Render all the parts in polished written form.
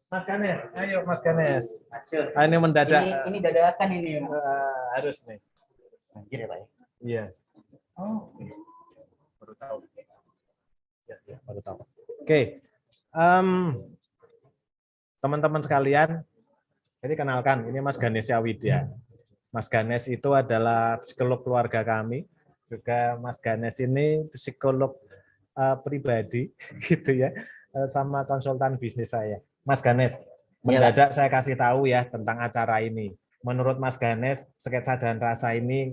Mas Ganes, ayo Mas Ganes. Acur. Ini mendadak. Ini dadakan ini. Harus nih. Anjir ya Pak ya? Iya. Oh. Baru tahu. Ya, baru tahu. Oke. Teman-teman sekalian, jadi kenalkan, ini Mas Ganes Widya. Mas Ganes itu adalah psikolog keluarga kami. Juga Mas Ganes ini psikolog pribadi, gitu ya, sama konsultan bisnis saya. Mas Ganes, mendadak saya kasih tahu ya tentang acara ini. Menurut Mas Ganes, sketsa dan rasa ini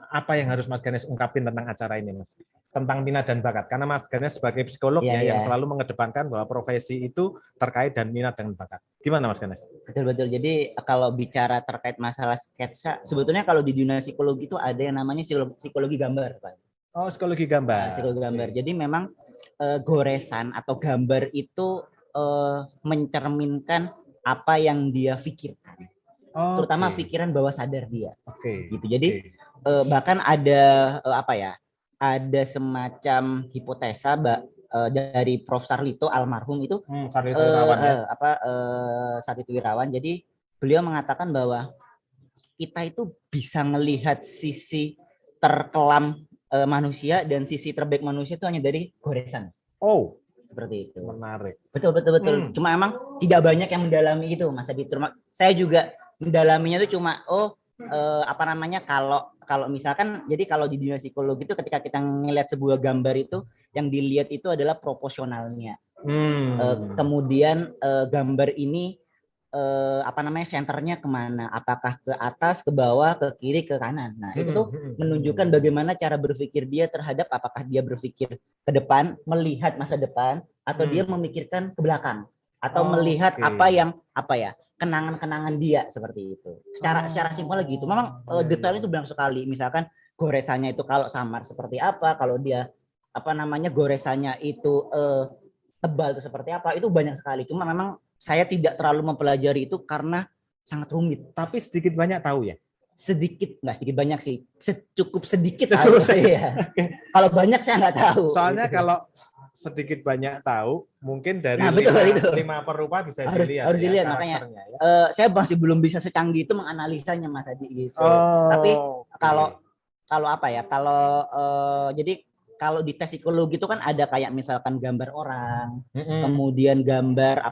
apa yang harus Mas Ganes ungkapin tentang acara ini, Mas? Tentang minat dan bakat. Karena Mas Ganes sebagai psikolog yang selalu mengedepankan bahwa profesi itu terkait dan minat dan bakat. Gimana Mas Ganes? Betul-betul. Jadi kalau bicara terkait masalah sketsa, sebetulnya kalau di dunia psikologi itu ada yang namanya psikologi gambar, Pak. Oh, psikologi gambar. Psikologi gambar. Jadi memang goresan atau gambar itu mencerminkan apa yang dia pikirkan, terutama pikiran bawah sadar dia. Gitu. Jadi bahkan ada ada semacam hipotesa dari Prof. Sarlito almarhum itu, Sarlito Wirawan, Sarlito Wirawan. Jadi beliau mengatakan bahwa kita itu bisa melihat sisi terkelam manusia dan sisi terbaik manusia itu hanya dari goresan. Oh, seperti itu. Menarik. Betul. Cuma emang tidak banyak yang mendalami itu, Mas Adi. Saya juga mendalaminya itu cuma kalau misalkan, jadi kalau di dunia psikologi itu ketika kita ngelihat sebuah gambar itu yang dilihat itu adalah proporsionalnya. Kemudian gambar ini senternya kemana, apakah ke atas, ke bawah, ke kiri, ke kanan. Nah itu tuh menunjukkan bagaimana cara berpikir dia terhadap, apakah dia berpikir ke depan, melihat masa depan, atau dia memikirkan ke belakang, atau melihat kenangan-kenangan dia, seperti itu. Secara simpel gitu. Memang detailnya itu banyak sekali. Misalkan goresannya itu kalau samar seperti apa, kalau dia goresannya itu tebal itu seperti apa, itu banyak sekali. Cuma memang saya tidak terlalu mempelajari itu karena sangat rumit. Tapi sedikit banyak tahu ya? Sedikit, nggak sedikit banyak sih. Cukup sedikit tahu saya. Kalau banyak saya nggak tahu. Soalnya gitu. Kalau sedikit banyak tahu, mungkin dari 5 perupa bisa dilihat. Harus dilihat, makanya. Ya. Saya masih belum bisa secanggih itu menganalisanya, Mas Adi gitu. Tapi kalau jadi kalau di tes psikologi itu kan ada kayak misalkan gambar orang, kemudian gambar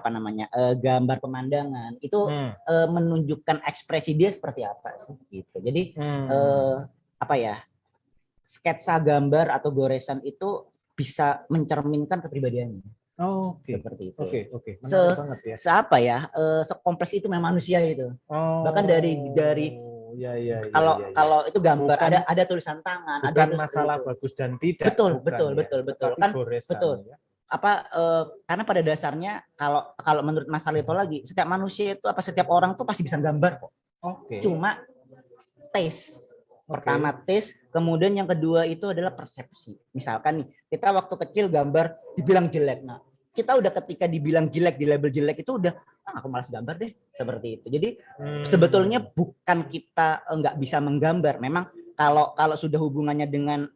gambar pemandangan, itu menunjukkan ekspresi dia seperti apa sih gitu. Jadi sketsa gambar atau goresan itu bisa mencerminkan kepribadiannya. Seperti itu. Oke. Sekompleks itu memang manusia itu. Bahkan dari kalau itu gambar, bukan, ada tulisan tangan, bukan ada masalah itu. Bagus dan tidak. Betul. Kan betul. Ya. Karena pada dasarnya kalau menurut Mas Sarlito lagi, setiap manusia itu setiap orang tuh pasti bisa gambar kok. Cuma tes. Pertama tes, kemudian yang kedua itu adalah persepsi. Misalkan nih, kita waktu kecil gambar dibilang jelek. Nah, kita udah ketika dibilang jelek, di label jelek itu udah aku malas gambar deh, seperti itu. Jadi sebetulnya bukan kita nggak bisa menggambar. Memang kalau sudah hubungannya dengan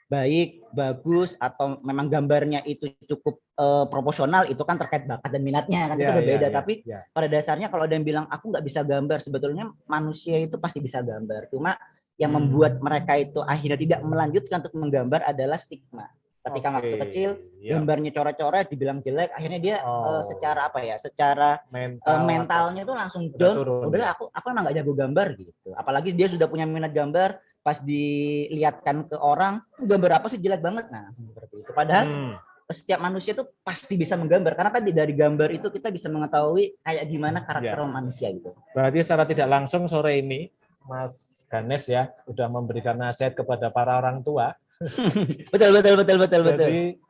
baik, bagus, atau memang gambarnya itu cukup proporsional, itu kan terkait bakat dan minatnya kan, itu berbeda. Tapi pada dasarnya kalau ada yang bilang aku nggak bisa gambar, sebetulnya manusia itu pasti bisa gambar. Cuma yang membuat mereka itu akhirnya tidak melanjutkan untuk menggambar adalah stigma. Ketika waktu kecil gambarnya coret-coret, dibilang jelek, akhirnya dia secara mentalnya tuh langsung down. Udahlah, aku emang nggak jago gambar gitu. Apalagi dia sudah punya minat gambar, pas dilihatkan ke orang, gambar apa sih jelek banget. Nah seperti itu. Padahal setiap manusia tuh pasti bisa menggambar, karena tadi dari gambar itu kita bisa mengetahui kayak gimana karakter manusia gitu. Berarti secara tidak langsung sore ini Mas Ganes ya udah memberikan nasihat kepada para orang tua. betul. Jadi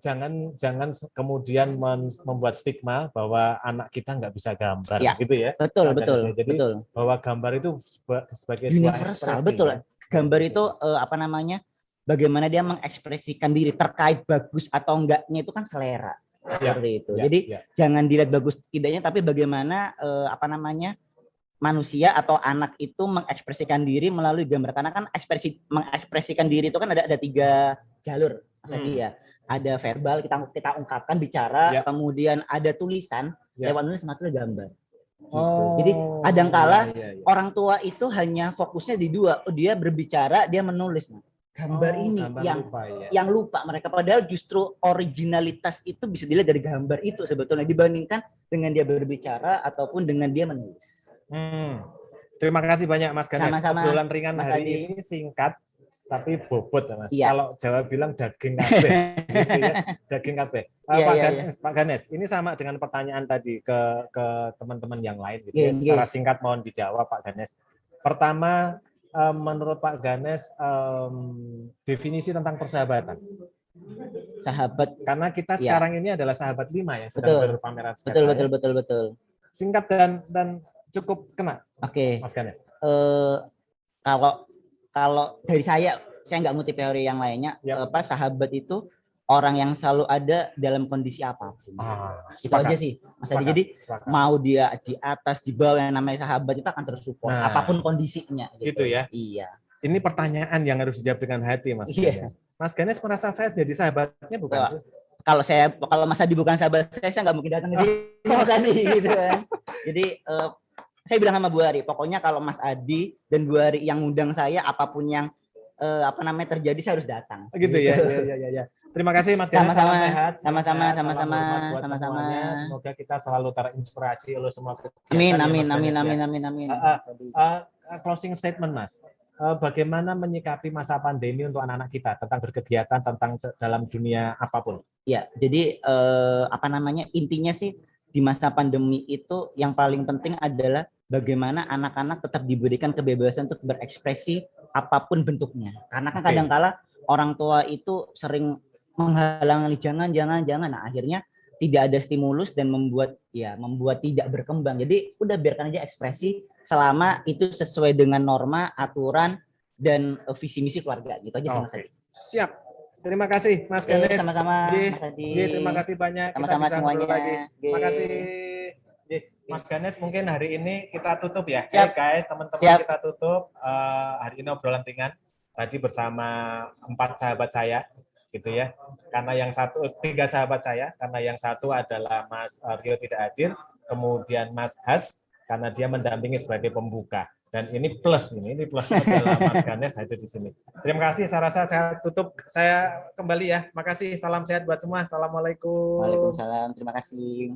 jangan kemudian membuat stigma bahwa anak kita nggak bisa gambar, gitu ya. Betul. Jadi bahwa gambar itu sebagai universal, betul. Ya. Gambar itu bagaimana dia mengekspresikan diri, terkait bagus atau enggaknya itu kan selera. Seperti itu. Jadi jangan dilihat bagus tidaknya, tapi bagaimana manusia atau anak itu mengekspresikan diri melalui gambar. Karena kan mengekspresikan diri itu kan ada 3 jalur, Mas Adi ya. ada verbal kita ungkapkan bicara, kemudian ada tulisan, lewat nulis sama tulis gambar. Gitu. Jadi kadangkala orang tua itu hanya fokusnya di dua, dia berbicara, dia menulis. Gambar ini yang lupa mereka, padahal justru originalitas itu bisa dilihat dari gambar itu sebetulnya dibandingkan dengan dia berbicara ataupun dengan dia menulis. Terima kasih banyak Mas Ganes. Sama-sama. Obrolan ringan Mas hari ini singkat tapi bobot Mas. Kalau Jawa bilang daging kabeh gitu ya. Daging kabeh. Pak Ganes, ini sama dengan pertanyaan tadi ke teman-teman yang lain gitu ya. Secara singkat mohon dijawab Pak Ganes. Pertama, menurut Pak Ganes definisi tentang persahabatan. Sahabat, karena kita sekarang ini adalah sahabat 5 yang sedang berpameran sekarang. Betul. Singkat dan cukup kena. Oke. Mas Ganes. Kalau dari saya nggak ngutip teori yang lainnya. Sahabat itu orang yang selalu ada dalam kondisi apapun. Itu aja sih, Mas Adi. Jadi mau dia di atas, di bawah, yang namanya sahabat itu akan tersupport apapun kondisinya. Gitu ya. Iya. Ini pertanyaan yang harus dijawab dengan hati, Mas Ganes. Mas Ganes merasa saya jadi sahabatnya bukan sih? Kalau Mas Adi bukan sahabat saya nggak mungkin datang ke sini, Mas Adi gitu kan. Jadi saya bilang sama Bu Ari, pokoknya kalau Mas Adi dan Bu Ari yang ngundang saya, apapun yang terjadi saya harus datang. Gitu ya. Terima kasih Mas Ganes. Sama-sama. Semoga kita selalu terinspirasi oleh semua kegiatan. Amin. Closing statement Mas. Bagaimana menyikapi masa pandemi untuk anak-anak kita tentang berkegiatan tentang dalam dunia apapun? Ya, jadi intinya sih di masa pandemi itu yang paling penting adalah bagaimana anak-anak tetap diberikan kebebasan untuk berekspresi apapun bentuknya. Karena kan kadangkala orang tua itu sering menghalangi jangan. Nah, akhirnya tidak ada stimulus dan membuat tidak berkembang. Jadi udah biarkan aja ekspresi selama itu sesuai dengan norma, aturan dan visi misi keluarga. Gitu aja sih Mas Adi. Siap. Terima kasih Mas Ganes. Sama-sama Mas Adi. Terima kasih banyak. Sama-sama semuanya. Terima kasih. Mas Ganes, mungkin hari ini kita tutup ya. Siap. Guys, teman-teman kita tutup hari ini obrolan ringan. Tadi bersama 4 sahabat saya. Gitu ya, karena yang 3 sahabat saya, karena yang satu adalah Mas Rio tidak hadir, kemudian Mas Has karena dia mendampingi sebagai pembuka, dan ini plus adalah Mas Ganes hadir di sini. Terima kasih, saya rasa saya tutup, saya kembali ya. Makasih, salam sehat buat semua. Assalamualaikum. Waalaikumsalam, terima kasih.